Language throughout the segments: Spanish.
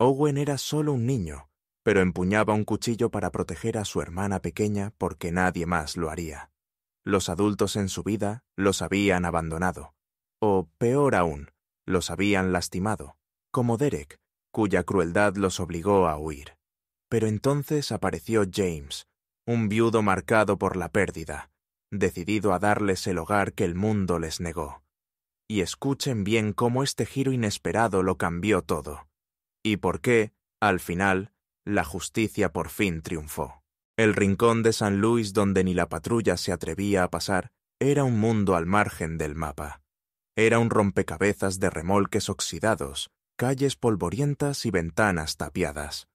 Owen era solo un niño, pero empuñaba un cuchillo para proteger a su hermana pequeña porque nadie más lo haría. Los adultos en su vida los habían abandonado, o, peor aún, los habían lastimado, como Derek, cuya crueldad los obligó a huir. Pero entonces apareció James, un viudo marcado por la pérdida, decidido a darles el hogar que el mundo les negó. Y escuchen bien cómo este giro inesperado lo cambió todo, y por qué, al final, la justicia por fin triunfó. El rincón de San Luis donde ni la patrulla se atrevía a pasar era un mundo al margen del mapa. Era un rompecabezas de remolques oxidados, calles polvorientas y ventanas tapiadas.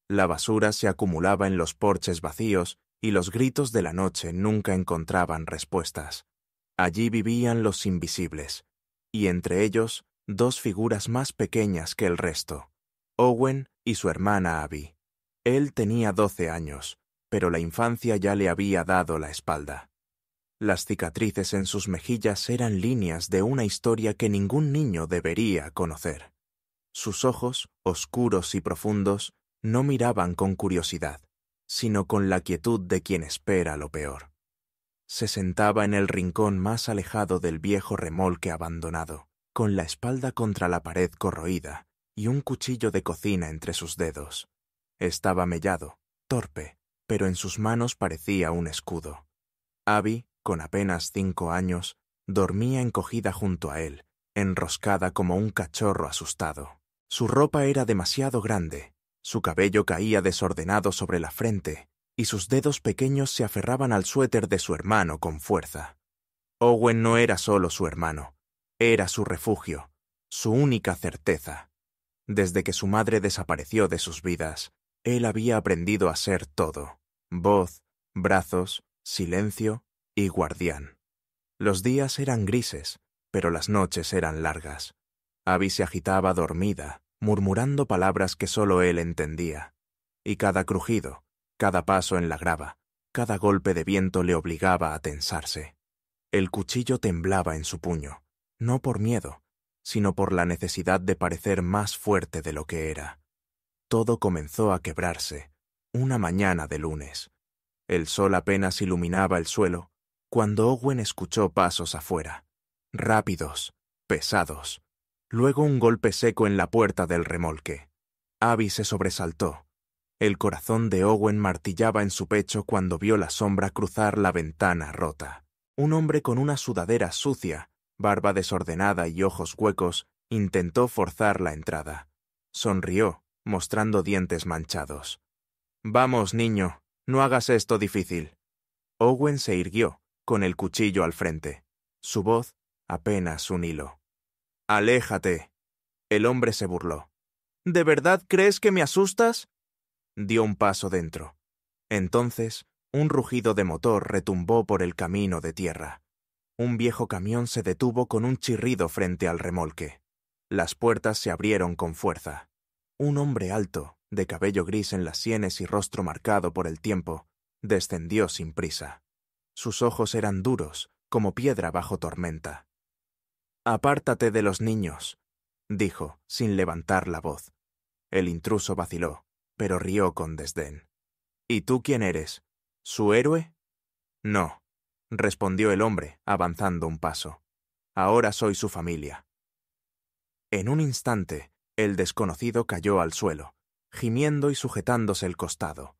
La basura se acumulaba en los porches vacíos y los gritos de la noche nunca encontraban respuestas. Allí vivían los invisibles, y entre ellos dos figuras más pequeñas que el resto, Owen y su hermana Abby. Él tenía 12 años, pero la infancia ya le había dado la espalda. Las cicatrices en sus mejillas eran líneas de una historia que ningún niño debería conocer. Sus ojos, oscuros y profundos, no miraban con curiosidad, sino con la quietud de quien espera lo peor. Se sentaba en el rincón más alejado del viejo remolque abandonado, con la espalda contra la pared corroída y un cuchillo de cocina entre sus dedos. Estaba mellado, torpe, pero en sus manos parecía un escudo. Abby, con apenas 5 años, dormía encogida junto a él, enroscada como un cachorro asustado. Su ropa era demasiado grande, su cabello caía desordenado sobre la frente, y sus dedos pequeños se aferraban al suéter de su hermano con fuerza. Owen no era solo su hermano, era su refugio, su única certeza. Desde que su madre desapareció de sus vidas, él había aprendido a ser todo: voz, brazos, silencio y guardián. Los días eran grises, pero las noches eran largas. Abby se agitaba dormida, murmurando palabras que solo él entendía, y cada crujido, cada paso en la grava, cada golpe de viento le obligaba a tensarse. El cuchillo temblaba en su puño, no por miedo, sino por la necesidad de parecer más fuerte de lo que era. Todo comenzó a quebrarse, una mañana de lunes. El sol apenas iluminaba el suelo, cuando Owen escuchó pasos afuera, rápidos, pesados. Luego un golpe seco en la puerta del remolque. Abby se sobresaltó. El corazón de Owen martillaba en su pecho cuando vio la sombra cruzar la ventana rota. Un hombre con una sudadera sucia, barba desordenada y ojos huecos intentó forzar la entrada. Sonrió, mostrando dientes manchados. «Vamos, niño, no hagas esto difícil». Owen se irguió, con el cuchillo al frente. Su voz apenas un hilo. «Aléjate». El hombre se burló. «¿De verdad crees que me asustas?» Dio un paso dentro. Entonces, un rugido de motor retumbó por el camino de tierra. Un viejo camión se detuvo con un chirrido frente al remolque. Las puertas se abrieron con fuerza. Un hombre alto, de cabello gris en las sienes y rostro marcado por el tiempo, descendió sin prisa. Sus ojos eran duros, como piedra bajo tormenta. «Apártate de los niños», dijo, sin levantar la voz. El intruso vaciló, pero rió con desdén. «¿Y tú quién eres? ¿Su héroe?» «No», respondió el hombre, avanzando un paso. «Ahora soy su familia». En un instante, el desconocido cayó al suelo, gimiendo y sujetándose el costado.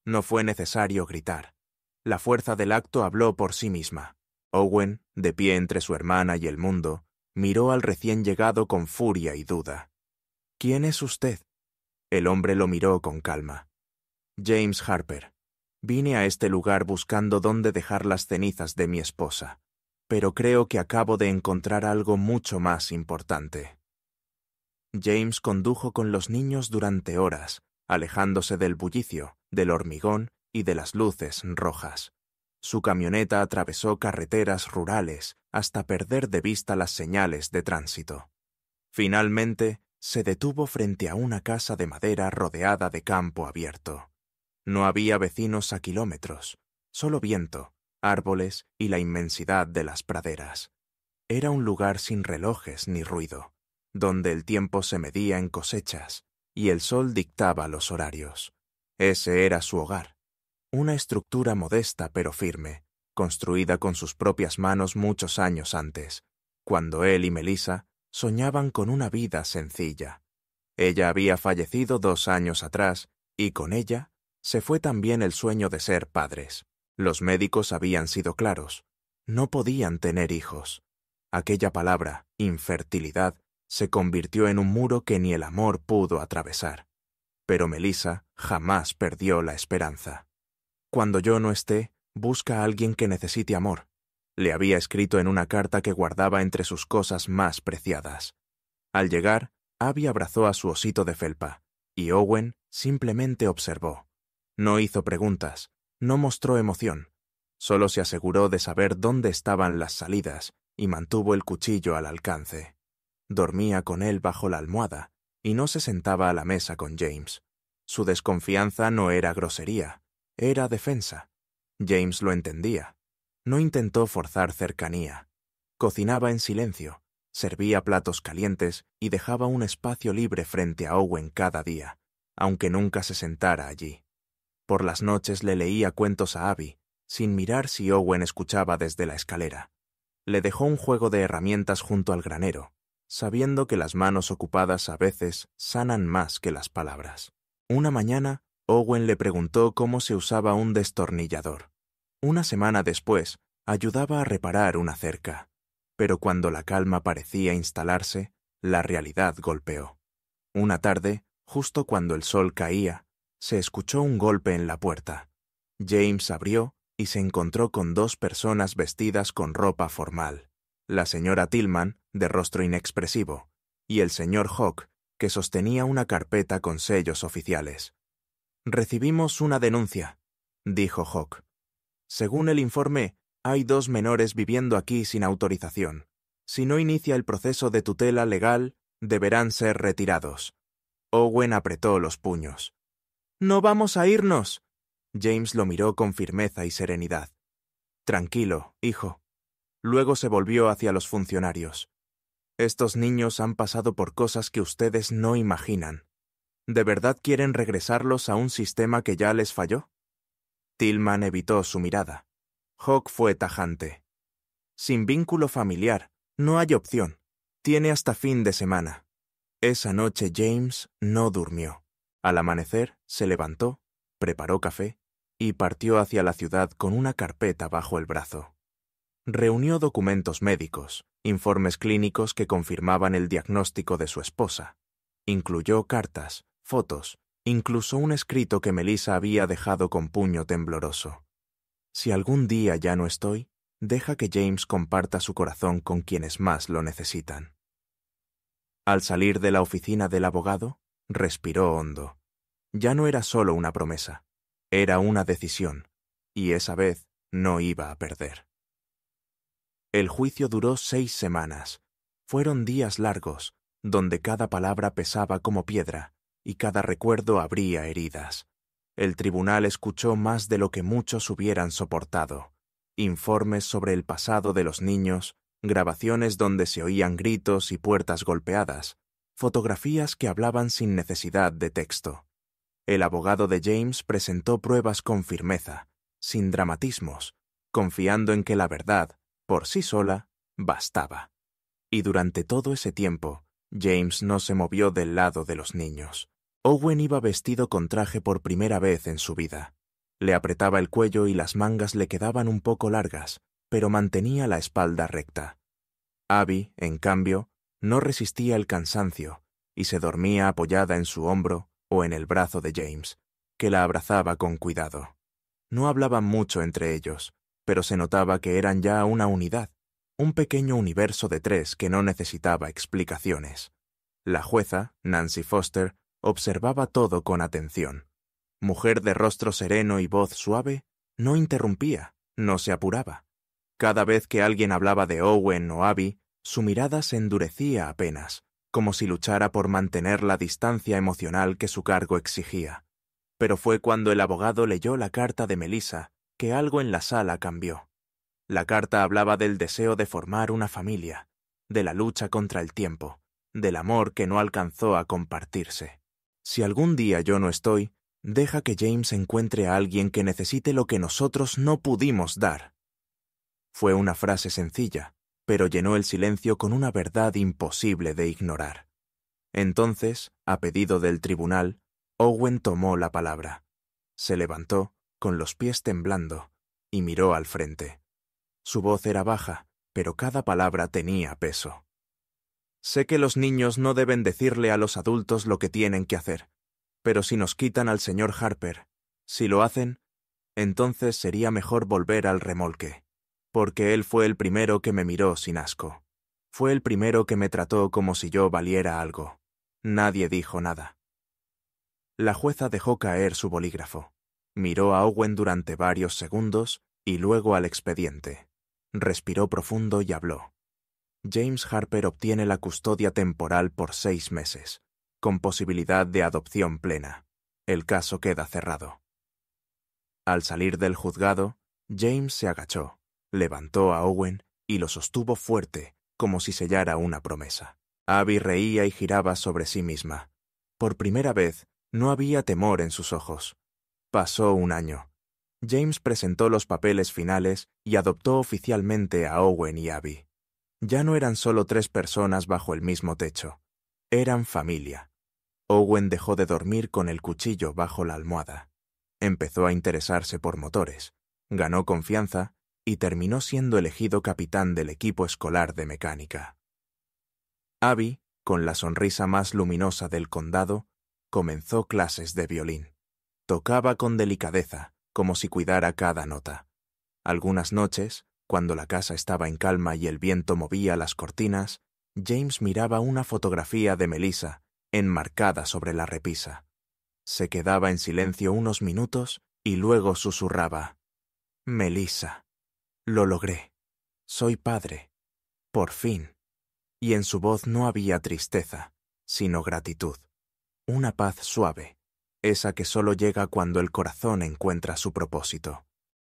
No fue necesario gritar. La fuerza del acto habló por sí misma. Owen, de pie entre su hermana y el mundo, miró al recién llegado con furia y duda. «¿Quién es usted?» El hombre lo miró con calma. «James Harper. Vine a este lugar buscando dónde dejar las cenizas de mi esposa, pero creo que acabo de encontrar algo mucho más importante». James condujo con los niños durante horas, alejándose del bullicio, del hormigón y de las luces rojas. Su camioneta atravesó carreteras rurales hasta perder de vista las señales de tránsito. Finalmente, se detuvo frente a una casa de madera rodeada de campo abierto. No había vecinos a kilómetros, solo viento, árboles y la inmensidad de las praderas. Era un lugar sin relojes ni ruido, donde el tiempo se medía en cosechas, y el sol dictaba los horarios. Ese era su hogar, una estructura modesta pero firme, construida con sus propias manos muchos años antes, cuando él y Melissa soñaban con una vida sencilla. Ella había fallecido 2 años atrás, y con ella se fue también el sueño de ser padres. Los médicos habían sido claros. No podían tener hijos. Aquella palabra, infertilidad, se convirtió en un muro que ni el amor pudo atravesar. Pero Melissa jamás perdió la esperanza. Cuando yo no esté, busca a alguien que necesite amor. Le había escrito en una carta que guardaba entre sus cosas más preciadas. Al llegar, Abby abrazó a su osito de felpa, y Owen simplemente observó. No hizo preguntas, no mostró emoción. Solo se aseguró de saber dónde estaban las salidas y mantuvo el cuchillo al alcance. Dormía con él bajo la almohada y no se sentaba a la mesa con James. Su desconfianza no era grosería, era defensa. James lo entendía. No intentó forzar cercanía. Cocinaba en silencio, servía platos calientes y dejaba un espacio libre frente a Owen cada día, aunque nunca se sentara allí. Por las noches le leía cuentos a Abby, sin mirar si Owen escuchaba desde la escalera. Le dejó un juego de herramientas junto al granero, sabiendo que las manos ocupadas a veces sanan más que las palabras. Una mañana, Owen le preguntó cómo se usaba un destornillador. Una semana después, ayudaba a reparar una cerca. Pero cuando la calma parecía instalarse, la realidad golpeó. Una tarde, justo cuando el sol caía, se escuchó un golpe en la puerta. James abrió y se encontró con 2 personas vestidas con ropa formal. La señora Tillman, de rostro inexpresivo, y el señor Hawk, que sostenía una carpeta con sellos oficiales. «Recibimos una denuncia», dijo Hawk. «Según el informe, hay 2 menores viviendo aquí sin autorización. Si no inicia el proceso de tutela legal, deberán ser retirados». Owen apretó los puños. «¡No vamos a irnos!» James lo miró con firmeza y serenidad. «Tranquilo, hijo». Luego se volvió hacia los funcionarios. «Estos niños han pasado por cosas que ustedes no imaginan. ¿De verdad quieren regresarlos a un sistema que ya les falló?» Tillman evitó su mirada. Hawk fue tajante. «Sin vínculo familiar, no hay opción. Tiene hasta fin de semana». Esa noche James no durmió. Al amanecer, se levantó, preparó café y partió hacia la ciudad con una carpeta bajo el brazo. Reunió documentos médicos, informes clínicos que confirmaban el diagnóstico de su esposa. Incluyó cartas, fotos, incluso un escrito que Melissa había dejado con puño tembloroso. «Si algún día ya no estoy, deja que James comparta su corazón con quienes más lo necesitan». Al salir de la oficina del abogado, respiró hondo. Ya no era solo una promesa, era una decisión, y esa vez no iba a perder. El juicio duró 6 semanas. Fueron días largos, donde cada palabra pesaba como piedra y cada recuerdo abría heridas. El tribunal escuchó más de lo que muchos hubieran soportado. Informes sobre el pasado de los niños, grabaciones donde se oían gritos y puertas golpeadas, fotografías que hablaban sin necesidad de texto. El abogado de James presentó pruebas con firmeza, sin dramatismos, confiando en que la verdad, por sí sola, bastaba. Y durante todo ese tiempo, James no se movió del lado de los niños. Owen iba vestido con traje por primera vez en su vida. Le apretaba el cuello y las mangas le quedaban un poco largas, pero mantenía la espalda recta. Abby, en cambio, no resistía el cansancio y se dormía apoyada en su hombro o en el brazo de James, que la abrazaba con cuidado. No hablaban mucho entre ellos, pero se notaba que eran ya una unidad, un pequeño universo de 3 que no necesitaba explicaciones. La jueza, Nancy Foster, observaba todo con atención. Mujer de rostro sereno y voz suave, no interrumpía, no se apuraba. Cada vez que alguien hablaba de Owen o Abby, su mirada se endurecía apenas, como si luchara por mantener la distancia emocional que su cargo exigía. Pero fue cuando el abogado leyó la carta de Melissa que algo en la sala cambió. La carta hablaba del deseo de formar una familia, de la lucha contra el tiempo, del amor que no alcanzó a compartirse. Si algún día yo no estoy, deja que James encuentre a alguien que necesite lo que nosotros no pudimos dar. Fue una frase sencilla, pero llenó el silencio con una verdad imposible de ignorar. Entonces, a pedido del tribunal, Owen tomó la palabra. Se levantó, con los pies temblando, y miró al frente. Su voz era baja, pero cada palabra tenía peso. Sé que los niños no deben decirle a los adultos lo que tienen que hacer, pero si nos quitan al señor Harper, si lo hacen, entonces sería mejor volver al remolque, porque él fue el primero que me miró sin asco. Fue el primero que me trató como si yo valiera algo. Nadie dijo nada. La jueza dejó caer su bolígrafo. Miró a Owen durante varios segundos y luego al expediente. Respiró profundo y habló. James Harper obtiene la custodia temporal por 6 meses, con posibilidad de adopción plena. El caso queda cerrado. Al salir del juzgado, James se agachó, levantó a Owen y lo sostuvo fuerte, como si sellara una promesa. Abby reía y giraba sobre sí misma. Por primera vez, no había temor en sus ojos. Pasó un año. James presentó los papeles finales y adoptó oficialmente a Owen y Abby. Ya no eran solo 3 personas bajo el mismo techo. Eran familia. Owen dejó de dormir con el cuchillo bajo la almohada. Empezó a interesarse por motores, ganó confianza y terminó siendo elegido capitán del equipo escolar de mecánica. Abby, con la sonrisa más luminosa del condado, comenzó clases de violín. Tocaba con delicadeza, como si cuidara cada nota. Algunas noches, cuando la casa estaba en calma y el viento movía las cortinas, James miraba una fotografía de Melissa enmarcada sobre la repisa. Se quedaba en silencio unos minutos y luego susurraba: «Melissa, lo logré. Soy padre. Por fin». Y en su voz no había tristeza, sino gratitud. Una paz suave, esa que solo llega cuando el corazón encuentra su propósito.